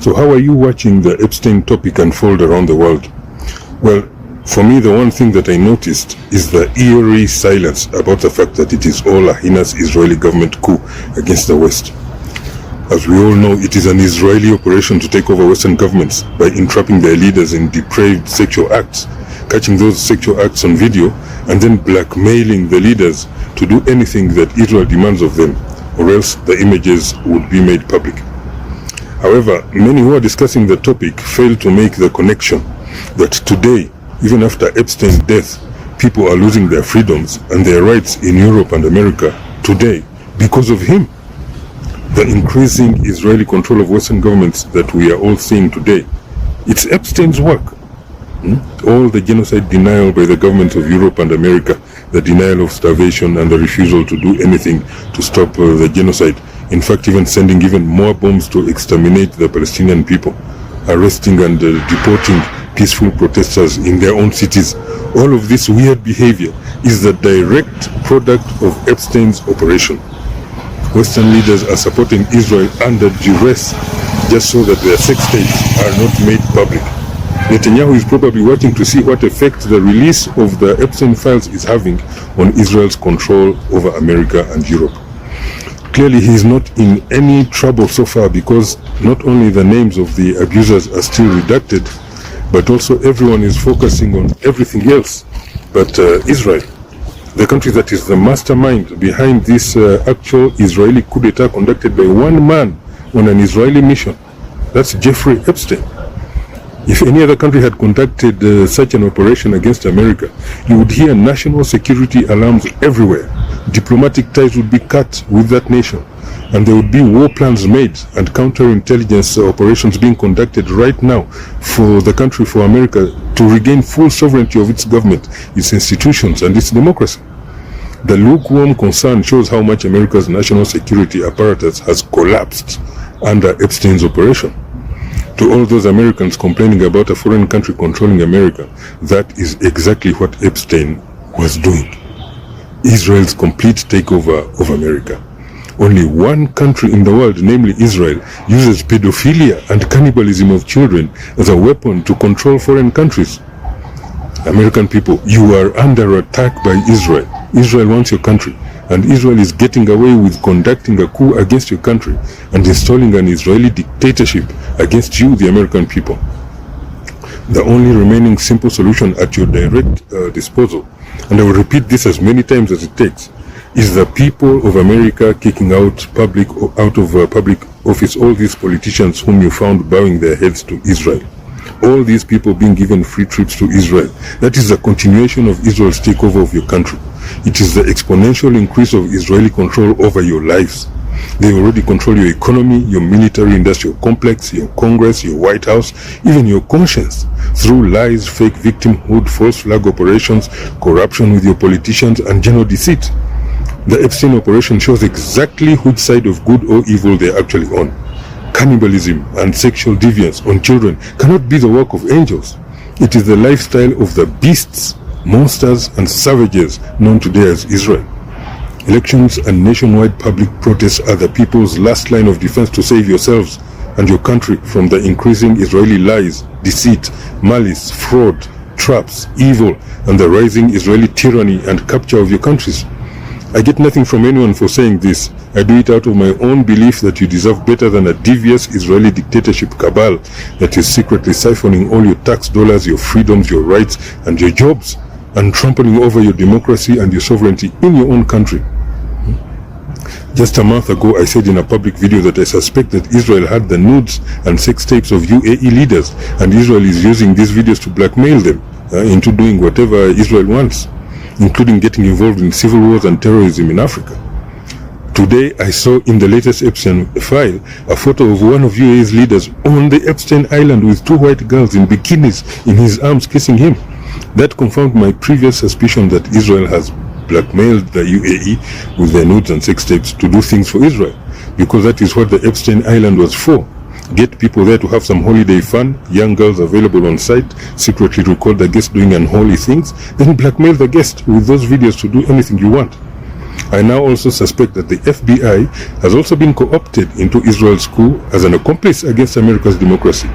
So how are you watching the Epstein topic unfold around the world? Well, for me, the one thing that I noticed is the eerie silence about the fact that it is all a heinous Israeli government coup against the West. As we all know, it is an Israeli operation to take over Western governments by entrapping their leaders in depraved sexual acts, catching those sexual acts on video, and then blackmailing the leaders to do anything that Israel demands of them, or else the images would be made public. However, many who are discussing the topic fail to make the connection that today, even after Epstein's death, people are losing their freedoms and their rights in Europe and America today because of him. The increasing Israeli control of Western governments that we are all seeing today, it's Epstein's work. All the genocide denial by the governments of Europe and America, the denial of starvation and the refusal to do anything to stop the genocide, in fact even sending even more bombs to exterminate the Palestinian people, arresting and deporting peaceful protesters in their own cities. All of this weird behavior is the direct product of Epstein's operation. Western leaders are supporting Israel under duress just so that their sex tapes are not made public. Netanyahu is probably watching to see what effect the release of the Epstein files is having on Israel's control over America and Europe. Clearly, he is not in any trouble so far because not only the names of the abusers are still redacted, but also everyone is focusing on everything else but Israel, the country that is the mastermind behind this actual Israeli coup d'etat conducted by one man on an Israeli mission. That's Jeffrey Epstein. If any other country had conducted such an operation against America, you would hear national security alarms everywhere. Diplomatic ties would be cut with that nation, and there would be war plans made and counterintelligence operations being conducted right now for the country, for America, to regain full sovereignty of its government, its institutions, and its democracy. The lukewarm concern shows how much America's national security apparatus has collapsed under Epstein's operation. To all those Americans complaining about a foreign country controlling America, that is exactly what Epstein was doing. Israel's complete takeover of America. Only one country in the world, namely Israel, uses pedophilia and cannibalism of children as a weapon to control foreign countries. American people, you are under attack by Israel. Israel wants your country, and Israel is getting away with conducting a coup against your country and installing an Israeli dictatorship against you, the American people. The only remaining simple solution at your direct disposal, and I will repeat this as many times as it takes, is the people of America kicking out of public office all these politicians whom you found bowing their heads to Israel. All these people being given free trips to Israel. That is the continuation of Israel's takeover of your country. It is the exponential increase of Israeli control over your lives. They already control your economy, your military-industrial complex, your Congress, your White House, even your conscience, through lies, fake victimhood, false flag operations, corruption with your politicians, and general deceit. The Epstein operation shows exactly which side of good or evil they are actually on. Cannibalism and sexual deviance on children cannot be the work of angels. It is the lifestyle of the beasts, monsters, and savages known today as Israel. Elections and nationwide public protests are the people's last line of defense to save yourselves and your country from the increasing Israeli lies, deceit, malice, fraud, traps, evil, and the rising Israeli tyranny and capture of your countries. I get nothing from anyone for saying this. I do it out of my own belief that you deserve better than a devious Israeli dictatorship cabal that is secretly siphoning all your tax dollars, your freedoms, your rights, and your jobs, and trampling over your democracy and your sovereignty in your own country. Just a month ago, I said in a public video that I suspect that Israel had the nudes and sex tapes of UAE leaders, and Israel is using these videos to blackmail them into doing whatever Israel wants, including getting involved in civil wars and terrorism in Africa. Today, I saw in the latest Epstein file a photo of one of UAE's leaders on the Epstein Island with two white girls in bikinis in his arms kissing him. That confirmed my previous suspicion that Israel has blackmailed the UAE with their nudes and sex tapes to do things for Israel, because that is what the Epstein Island was for. Get people there to have some holiday fun, young girls available on site, secretly record the guest doing unholy things, then blackmail the guest with those videos to do anything you want. I now also suspect that the FBI has also been co-opted into Israel's coup as an accomplice against America's democracy.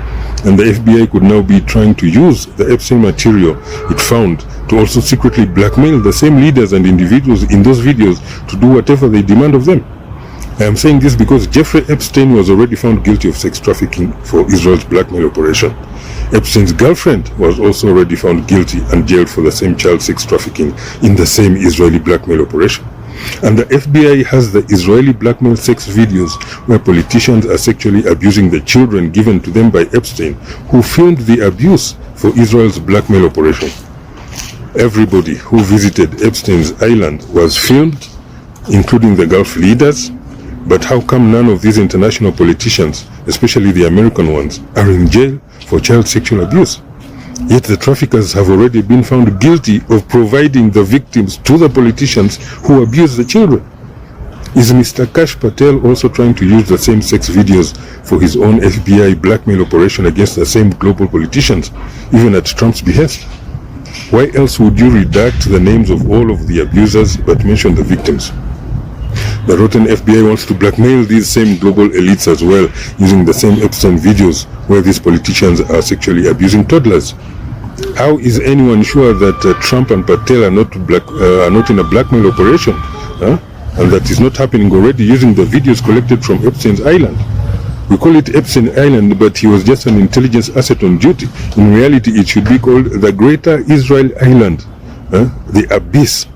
And the FBI could now be trying to use the Epstein material it found to also secretly blackmail the same leaders and individuals in those videos to do whatever they demand of them. I am saying this because Jeffrey Epstein was already found guilty of sex trafficking for Israel's blackmail operation. Epstein's girlfriend was also already found guilty and jailed for the same child sex trafficking in the same Israeli blackmail operation. And the FBI has the Israeli blackmail sex videos where politicians are sexually abusing the children given to them by Epstein, who filmed the abuse for Israel's blackmail operation. Everybody who visited Epstein's island was filmed, including the Gulf leaders. But how come none of these international politicians, especially the American ones, are in jail for child sexual abuse? Yet the traffickers have already been found guilty of providing the victims to the politicians who abuse the children. Is Mr. Kash Patel also trying to use the same sex videos for his own FBI blackmail operation against the same global politicians, even at Trump's behest? Why else would you redact the names of all of the abusers but mention the victims? The rotten FBI wants to blackmail these same global elites as well, using the same Epstein videos where these politicians are sexually abusing toddlers. How is anyone sure that Trump and Patel are not in a blackmail operation, and that is not happening already using the videos collected from Epstein's island? We call it Epstein Island, but he was just an intelligence asset on duty. In reality, it should be called the Greater Israel Island. The abyss,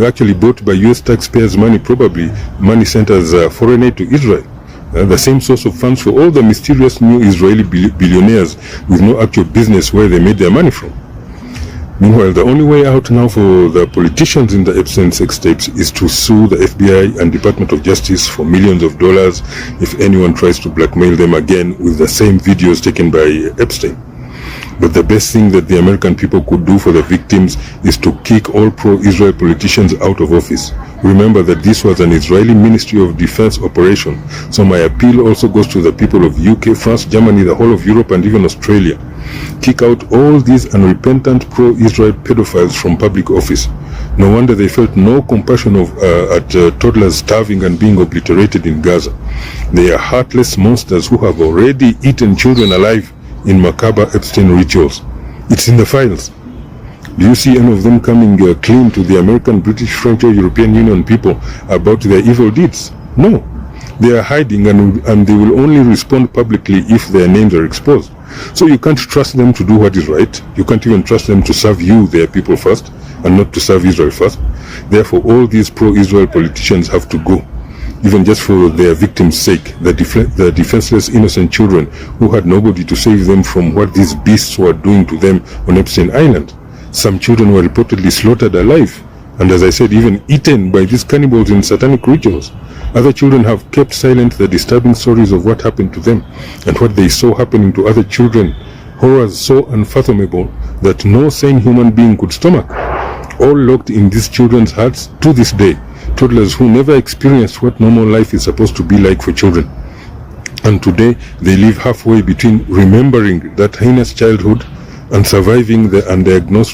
actually bought by US taxpayers' money, probably money sent as foreign aid to Israel. The same source of funds for all the mysterious new Israeli billionaires with no actual business where they made their money from. Meanwhile, the only way out now for the politicians in the Epstein sex tapes is to sue the FBI and Department of Justice for millions of dollars if anyone tries to blackmail them again with the same videos taken by Epstein. But the best thing that the American people could do for the victims is to kick all pro-Israel politicians out of office. Remember that this was an Israeli Ministry of Defense operation, so my appeal also goes to the people of UK, France, Germany, the whole of Europe and even Australia. Kick out all these unrepentant pro-Israel pedophiles from public office. No wonder they felt no compassion at toddlers starving and being obliterated in Gaza. They are heartless monsters who have already eaten children alive in macabre Epstein rituals. It's in the files. Do you see any of them coming clean to the American, British, French or European Union people about their evil deeds? No. They are hiding and they will only respond publicly if their names are exposed. So you can't trust them to do what is right. You can't even trust them to serve you, their people, first, and not to serve Israel first. Therefore, all these pro-Israel politicians have to go, even just for their victims' sake, the defenseless innocent children who had nobody to save them from what these beasts were doing to them on Epstein Island. Some children were reportedly slaughtered alive, and as I said, even eaten by these cannibals in satanic rituals. Other children have kept silent the disturbing stories of what happened to them and what they saw happening to other children, horrors so unfathomable that no sane human being could stomach. All locked in these children's hearts to this day. Toddlers who never experienced what normal life is supposed to be like for children. And today, they live halfway between remembering that heinous childhood and surviving the undiagnosed